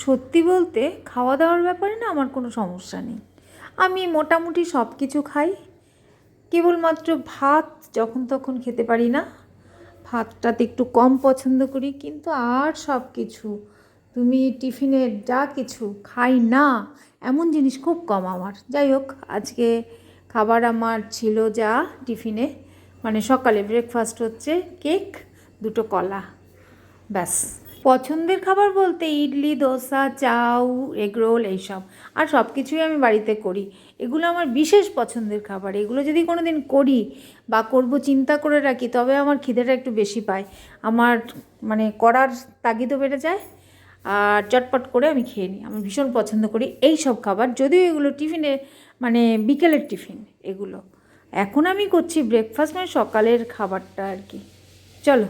সত্যি বলতে খাওয়া দাওয়ার ব্যাপারে না আমার কোনো সমস্যা নেই। আমি মোটামুটি সব কিছু খাই। কেবলমাত্র ভাত যখন তখন খেতে পারি না, ভাতটাতে একটু কম পছন্দ করি, কিন্তু আর সব কিছু তুমি টিফিনের যা কিছু খাই না এমন জিনিস খুব কম আমার। যাই হোক, আজকে খাবার আমার ছিল যা টিফিনে, মানে সকালে ব্রেকফাস্ট হচ্ছে কেক, দুটো কলা, ব্যাস। পছন্দের খাবার বলতে ইডলি, দোসা, চাউ, এগরোল এইসব। আর সব কিছুই আমি বাড়িতে করি। এগুলো আমার বিশেষ পছন্দের খাবার। এগুলো যদি কোনো দিন করি বা করব চিন্তা করে রাখি, তবে আমার খিদেটা একটু বেশি পায়। আমার মানে করার তাগিদও বেড়ে যায়, আর চটপট করে আমি খেয়ে নিই। আমি ভীষণ পছন্দ করি এই সব খাবার, যদিও এগুলো টিফিনে মানে বিকেলের টিফিন এগুলো। এখন আমি করছি ব্রেকফাস্ট, মানে সকালের খাবারটা আর কি। চলো।